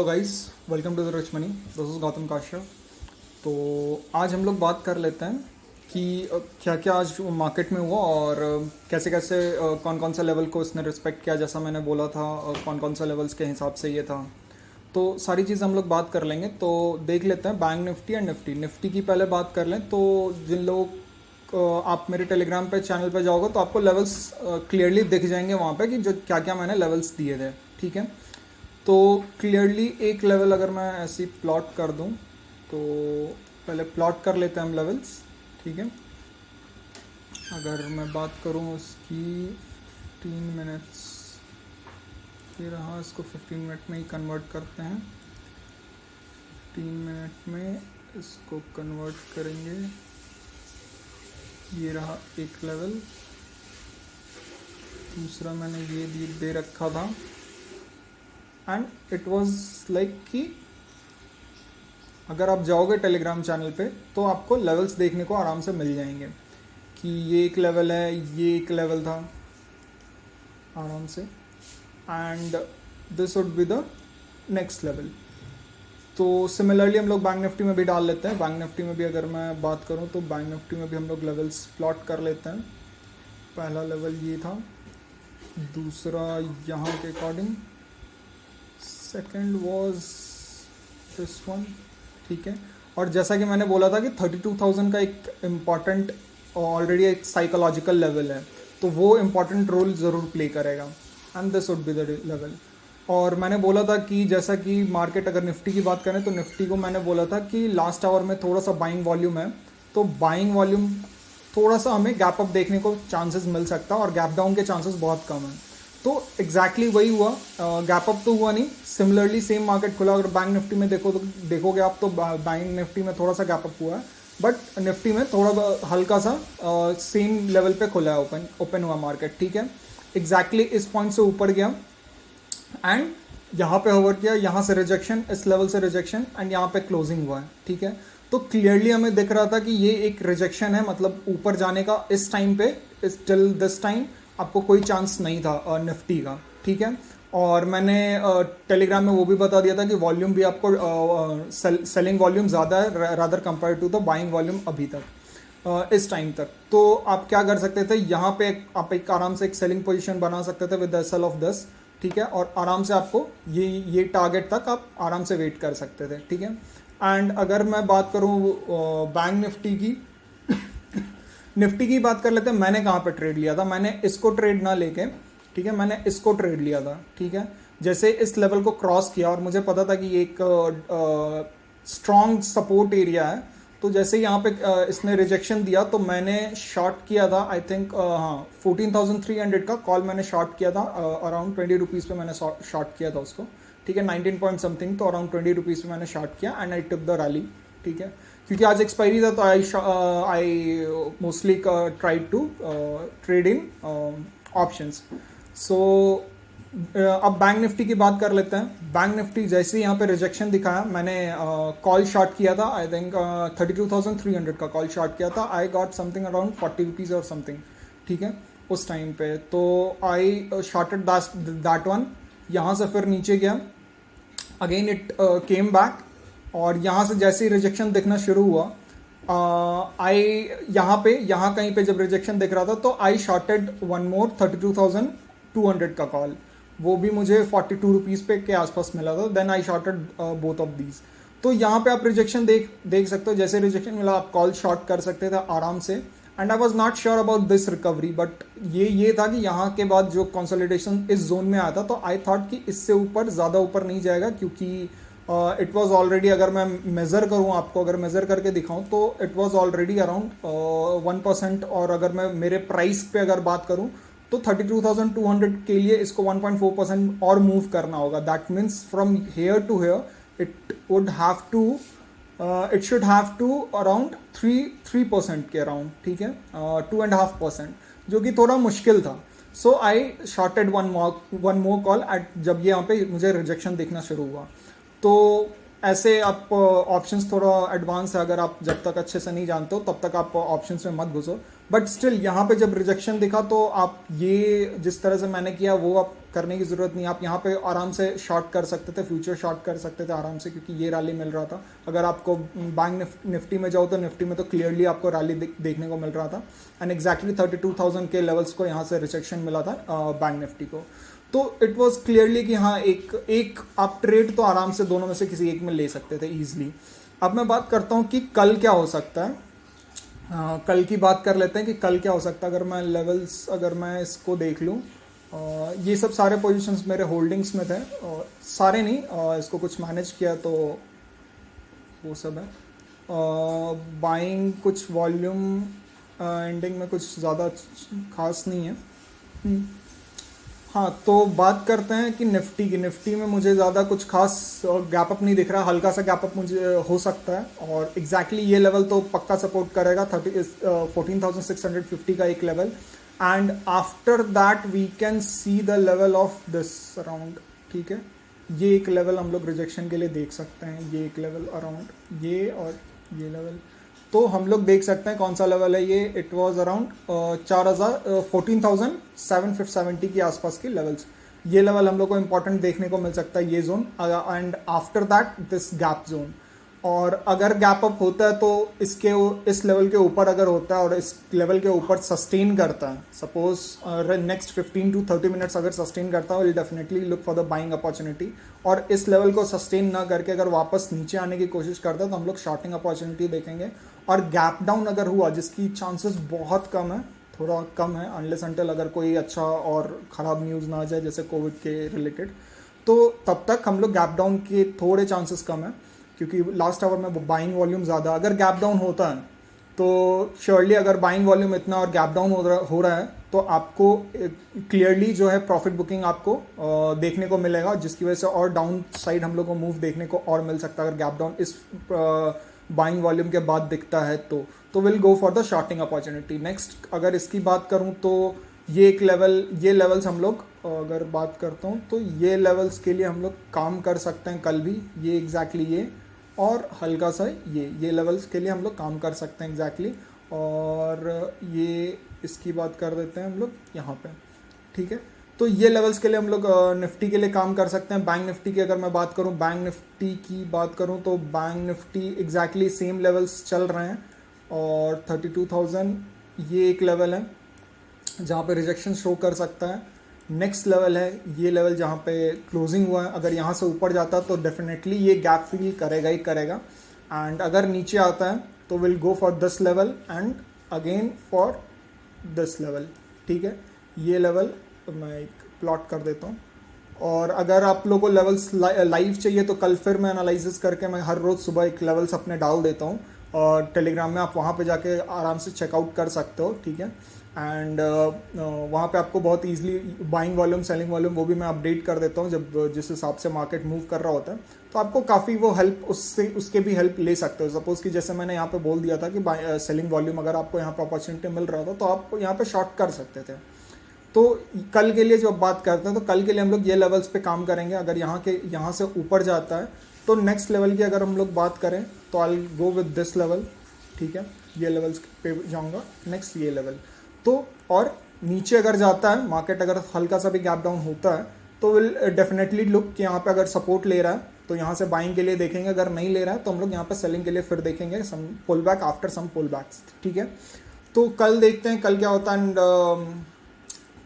Hello guys, welcome to the rich money. This is Gautam Kashyap. तो आज हम लोग बात कर लेते हैं कि क्या क्या आज मार्केट में हुआ और कैसे कैसे कौन कौन सा लेवल को इसने रिस्पेक्ट किया, जैसा मैंने बोला था, कौन कौन सा लेवल्स के हिसाब से ये था। तो सारी चीज़ हम लोग बात कर लेंगे। तो देख लेते हैं bank Nifty and Nifty Nifty की पहले बात कर लें। तो जिन लोग आप मेरे टेलीग्राम पे चैनल पे जाओगे तो आपको लेवल्स क्लियरली दिख जाएंगे वहाँ पे कि जो क्या क्या मैंने लेवल्स दिए थे। ठीक है, तो क्लियरली एक लेवल अगर मैं ऐसी प्लॉट कर दूं तो पहले प्लॉट कर लेते हैं हम लेवल्स। ठीक है, अगर मैं बात करूं उसकी 15 मिनट्स, फिर हाँ इसको 15 मिनट में ही कन्वर्ट करते हैं। 15 मिनट में इसको कन्वर्ट करेंगे। ये रहा एक लेवल, दूसरा मैंने ये दे रखा था एंड इट वाज लाइक कि अगर आप जाओगे टेलीग्राम चैनल पे तो आपको लेवल्स देखने को आराम से मिल जाएंगे कि ये एक लेवल है, ये एक लेवल था आराम से, and this would be the next level. तो सिमिलरली हम लोग बैंक निफ्टी में भी डाल लेते हैं। बैंक निफ्टी में भी अगर मैं बात करूं तो बैंक निफ्टी में भी हम लोग लेवल्स प्लॉट कर लेते हैं। पहला लेवल ये था, दूसरा यहाँ के according, second was this one. ठीक है, और जैसा कि मैंने बोला था कि 32,000 का एक इम्पॉर्टेंट ऑलरेडी एक साइकोलॉजिकल लेवल है, तो वो इम्पॉर्टेंट रोल ज़रूर प्ले करेगा and this would be the level. और मैंने बोला था कि जैसा कि मार्केट, अगर निफ्टी की बात करें तो निफ्टी को मैंने बोला था कि लास्ट आवर में थोड़ा सा बाइंग वॉल्यूम है, तो बाइंग वॉल्यूम थोड़ा सा हमें गैप अप देखने को चांसेस मिल सकता है और गैप डाउन के चांसेस बहुत कम है। तो एग्जैक्टली वही हुआ, गैप अप तो हुआ नहीं, सिमिलरली सेम मार्केट खुला। अगर बैंक निफ्टी में देखोगे आप तो बैंक निफ्टी में थोड़ा सा गैप अप हुआ है, बट निफ्टी में थोड़ा हल्का सा सेम लेवल पे खुला है, ओपन हुआ मार्केट। ठीक है, एग्जैक्टली इस पॉइंट से ऊपर गया एंड यहाँ पे होवर किया, यहाँ से रिजेक्शन, इस लेवल से रिजेक्शन एंड यहाँ पे क्लोजिंग हुआ है। ठीक है, तो क्लियरली हमें दिख रहा था कि ये एक रिजेक्शन है, मतलब ऊपर जाने का इस टाइम पे, इस टिल दिस टाइम आपको कोई चांस नहीं था निफ्टी का। ठीक है, और मैंने टेलीग्राम में वो भी बता दिया था कि वॉल्यूम भी आपको सेलिंग वॉल्यूम ज़्यादा है rather compare to the buying volume अभी तक, इस टाइम तक। तो आप क्या कर सकते थे, यहाँ पे आप एक आराम से एक सेलिंग पोजीशन बना सकते थे विद द सेल ऑफ 10। ठीक है, और आराम से आपको ये टारगेट तक आप आराम से वेट कर सकते थे। ठीक है, एंड अगर मैं बात करूँ बैंक निफ्टी की निफ्टी की बात कर लेते हैं। मैंने कहाँ पे ट्रेड लिया था, मैंने इसको ट्रेड ना लेके, ठीक है, मैंने इसको ट्रेड लिया था। ठीक है, जैसे इस लेवल को क्रॉस किया और मुझे पता था कि ये एक स्ट्रॉन्ग सपोर्ट एरिया है, तो जैसे यहाँ पे इसने रिजेक्शन दिया तो मैंने शॉर्ट किया था। आई थिंक हाँ 14,300 का कॉल मैंने शॉर्ट किया था, अराउंड 20 रुपीज़ पे मैंने शॉर्ट किया था उसको। ठीक है, 19 पॉइंट समथिंग, तो अराउंड 20 रुपीज़ पे मैंने शॉर्ट किया and I took the rally. ठीक है, क्योंकि आज एक्सपायरी था तो I mostly try to trade in options. So अब बैंक निफ्टी की बात कर लेते हैं। बैंक निफ्टी जैसे ही यहाँ पे रिजेक्शन दिखाया, मैंने कॉल शॉर्ट किया था। आई थिंक 32,300 का कॉल शॉर्ट किया था। I got something around 40 rupees और समथिंग। ठीक है, उस टाइम पे तो आई शॉर्टेड दैट वन। यहाँ से फिर नीचे गया, अगेन इट केम बैक, और यहाँ से जैसे ही रिजेक्शन दिखना शुरू हुआ, आई यहाँ कहीं पे जब रिजेक्शन दिख रहा था तो आई शॉर्टेड वन मोर 32,200 का कॉल, वो भी मुझे 42 रुपीज़ पे के आसपास मिला था। Then I shorted both of these. तो यहाँ पे आप रिजेक्शन देख सकते हो, जैसे रिजेक्शन मिला आप कॉल शॉर्ट कर सकते थे आराम से। And I was not sure about this recovery, but ये था कि यहाँ के बाद जो कंसोलिडेशन इस जोन में आया था, तो आई थॉट कि इससे ऊपर ज़्यादा ऊपर नहीं जाएगा, क्योंकि इट वॉज ऑलरेडी, अगर मैं मेज़र करूँ आपको, अगर मेज़र करके दिखाऊँ तो इट वॉज ऑलरेडी अराउंड 1%। और अगर मैं मेरे प्राइस पे अगर बात करूँ तो 32,200 के लिए इसको 1.4% और मूव करना होगा। That means from here to here it would have to it should have to around 3% के अराउंड। ठीक है, 2.5%, जो कि थोड़ा मुश्किल था। So I shorted one more call at, जब ये यहाँ पे मुझे रिजेक्शन देखना शुरू हुआ। तो ऐसे आप ऑप्शंस थोड़ा एडवांस है, अगर आप जब तक अच्छे से नहीं जानते हो तब तक आप ऑप्शंस में मत घुसो। बट स्टिल यहाँ पे जब रिजेक्शन दिखा तो आप ये जिस तरह से मैंने किया वो आप करने की ज़रूरत नहीं। आप यहाँ पे आराम से शॉर्ट कर सकते थे, फ्यूचर शॉर्ट कर सकते थे आराम से, क्योंकि ये रैली मिल रहा था। अगर आपको बैंक निफ्टी में जाओ तो निफ्टी में तो क्लियरली आपको रैली देखने को मिल रहा था, एंड एग्जैक्टली 32,000 के लेवल्स को यहाँ से रिजेक्शन मिला था बैंक निफ्टी को। तो इट वॉज क्लियरली कि हाँ एक आप ट्रेड तो आराम से दोनों में से किसी एक में ले सकते थे ईजिली। अब मैं बात करता हूँ कि कल क्या हो सकता है। कल की बात कर लेते हैं कि कल क्या हो सकता है। अगर मैं लेवल्स, अगर मैं इसको देख लूँ, ये सब सारे पोजीशंस मेरे होल्डिंग्स में थे, सारे नहीं, इसको कुछ मैनेज किया तो वो सब है। बाइंग कुछ वॉल्यूम एंडिंग में कुछ ज़्यादा खास नहीं है। हाँ, तो बात करते हैं कि निफ्टी की। निफ्टी में मुझे ज़्यादा कुछ खास गैप अप नहीं दिख रहा, हल्का सा गैप अप मुझे हो सकता है, और एग्जैक्टली ये लेवल तो पक्का सपोर्ट करेगा 14,650 का एक level, and after that we can see the level of this around. ठीक है, ये एक लेवल हम लोग रिजेक्शन के लिए देख सकते हैं, ये एक लेवल अराउंड ये और ये लेवल। तो हम लोग देख सकते हैं कौन सा लेवल है ये। इट वाज अराउंड 14,770 के आसपास के लेवल्स। ये लेवल हम लोग को इंपॉर्टेंट देखने को मिल सकता है, ये zone, and after that this gap zone. और अगर गैप अप होता है तो इस लेवल के ऊपर अगर होता है और इस लेवल के ऊपर सस्टेन करता है, सपोज नेक्स्ट 15 to 30 मिनट्स अगर सस्टेन करता है, will definitely look for the buying opportunity. और इस लेवल को सस्टेन ना करके अगर वापस नीचे आने की कोशिश करता है तो हम लोग शॉर्टिंग अपॉर्चुनिटी देखेंगे। और गैप डाउन अगर हुआ, जिसकी चांसेस बहुत कम है, थोड़ा कम है, अनलेस अनटिल अगर कोई अच्छा और ख़राब न्यूज़ ना आ जाए जैसे कोविड के रिलेटेड, तो तब तक हम लोग गैप डाउन के थोड़े चांसेस कम है, क्योंकि लास्ट आवर में बाइंग वॉल्यूम ज़्यादा। अगर गैप डाउन होता है तो श्योरली, अगर बाइंग वॉल्यूम इतना और गैप डाउन हो रहा है तो आपको क्लियरली जो है प्रॉफिट बुकिंग आपको देखने को मिलेगा, जिसकी वजह से और डाउन साइड हम लोग को मूव देखने को और मिल सकता है अगर गैप डाउन इस बाइंग वॉल्यूम के बाद दिखता है तो will go for the shorting opportunity. Next अगर इसकी बात करूं तो ये एक लेवल, ये लेवल्स हम लोग अगर बात करता हूं तो ये लेवल्स के लिए हम लोग काम कर सकते हैं कल भी। ये एग्जैक्टली ये और हल्का सा ये लेवल्स के लिए हम लोग काम कर सकते हैं एग्जैक्टली। और ये इसकी बात कर देते हैं हम लोग यहाँ पे। ठीक है, तो ये लेवल्स के लिए हम लोग निफ्टी के लिए काम कर सकते हैं। बैंक निफ्टी की अगर मैं बात करूं, बैंक निफ्टी की बात करूं तो bank Nifty exactly same levels चल रहे हैं, और 32,000 ये एक लेवल है जहाँ पे रिजेक्शन शो कर सकता है। नेक्स्ट लेवल है ये लेवल जहाँ पे क्लोजिंग हुआ है, अगर यहाँ से ऊपर जाता है तो डेफिनेटली ये गैप फिल करेगा ही करेगा, एंड अगर नीचे आता है तो will go for this level and again for this level. ठीक है, ये लेवल मैं एक प्लॉट कर देता हूँ। और अगर आप लोगों को लेवल्स लाइव चाहिए तो कल फिर मैं एनालिसिस करके मैं हर रोज़ सुबह एक लेवल्स अपने डाल देता हूँ, और टेलीग्राम में आप वहाँ पे जाके आराम से चेकआउट कर सकते हो। ठीक है, एंड वहाँ पे आपको बहुत easily buying volume, selling volume वो भी मैं अपडेट कर देता हूँ जब जिस हिसाब से मार्केट मूव कर रहा होता है, तो आपको काफ़ी वो हेल्प उसके भी हेल्प ले सकते हो। सपोज़ कि जैसे मैंने यहाँ पे बोल दिया था कि सेलिंग वॉल्यूम अगर आपको यहाँ पे अपॉर्चुनिटी मिल रहा था तो आप यहाँ पे शॉर्ट कर सकते थे। तो कल के लिए जो बात करते हैं तो कल के लिए हम लोग ये लेवल्स पे काम करेंगे। अगर यहाँ से ऊपर जाता है तो नेक्स्ट लेवल की अगर हम लोग बात करें तो आई गो विद दिस लेवल। ठीक है, ये लेवल्स पे जाऊँगा, नेक्स्ट ये लेवल। तो और नीचे अगर जाता है मार्केट, अगर हल्का सा भी गैप डाउन होता है तो विल डेफिनेटली लुक कि यहाँ पे अगर सपोर्ट ले रहा है तो यहाँ से बाइंग के लिए देखेंगे, अगर नहीं ले रहा है तो हम लोग यहाँ पे सेलिंग के लिए फिर देखेंगे, सम पुल बैक आफ्टर सम पुल बैक्स। ठीक है, तो कल देखते हैं कल क्या होता है। एंड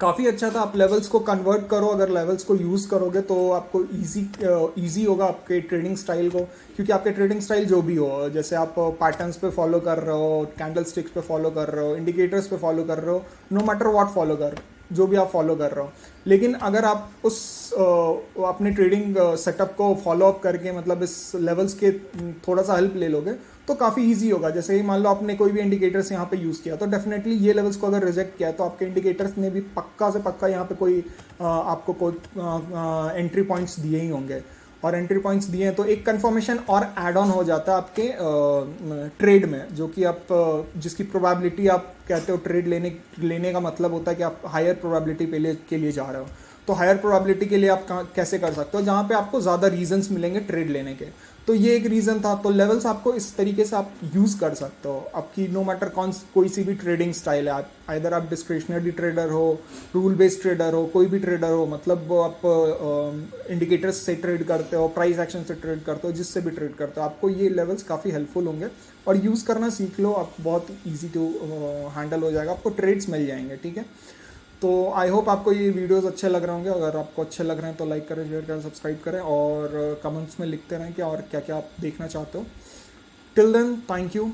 काफ़ी अच्छा था, आप लेवल्स को कन्वर्ट करो, अगर लेवल्स को यूज़ करोगे तो आपको इजी होगा आपके ट्रेडिंग स्टाइल को, क्योंकि आपके ट्रेडिंग स्टाइल जो भी हो, जैसे आप पैटर्न्स पे फॉलो कर रहे हो, कैंडल स्टिक्स पे फॉलो कर रहे हो, इंडिकेटर्स पे फॉलो कर रहे हो, नो मैटर व्हाट फॉलो कर, जो भी आप फॉलो कर रहे हो, लेकिन अगर आप उस अपने ट्रेडिंग सेटअप को फॉलो अप करके मतलब इस लेवल्स के थोड़ा सा हेल्प ले लोगे तो काफ़ी इजी होगा। जैसे ही मान लो आपने कोई भी इंडिकेटर्स यहाँ पे यूज़ किया तो डेफिनेटली ये लेवल्स को अगर रिजेक्ट किया तो आपके इंडिकेटर्स ने भी पक्का से पक्का यहाँ पे कोई आपको कोई एंट्री पॉइंट्स दिए ही होंगे, और एंट्री पॉइंट्स दिए हैं तो एक कंफर्मेशन और ऐड ऑन हो जाता है आपके ट्रेड में, जो कि आप जिसकी प्रोबेबिलिटी आप कहते हो ट्रेड लेने का मतलब होता है कि आप हायर प्रोबेबिलिटी के लिए जा रहे हो। तो हायर प्रोबेबिलिटी के लिए आप कैसे कर सकते हो, जहाँ पे आपको ज़्यादा रीजंस मिलेंगे ट्रेड लेने के। तो ये एक रीज़न था। तो लेवल्स आपको इस तरीके से आप यूज़ कर सकते हो। आपकी नो मैटर कोई सी भी ट्रेडिंग स्टाइल है, आप आइदर आप डिस्क्रिशनरी ट्रेडर हो, रूल बेस्ड ट्रेडर हो, कोई भी ट्रेडर हो, मतलब आप इंडिकेटर्स से ट्रेड करते हो, प्राइस एक्शन से ट्रेड करते हो, जिससे भी ट्रेड करते हो, आपको ये लेवल्स काफ़ी हेल्पफुल होंगे। और यूज़ करना सीख लो आप, बहुत ईजी टू हैंडल हो जाएगा, आपको ट्रेड्स मिल जाएंगे। ठीक है, तो आई होप आपको ये वीडियोस अच्छे लग रहे होंगे। अगर आपको अच्छे लग रहे हैं तो लाइक करें, शेयर करें, सब्सक्राइब करें, और कमेंट्स में लिखते रहें कि और क्या क्या आप देखना चाहते हो। Till then, thank you.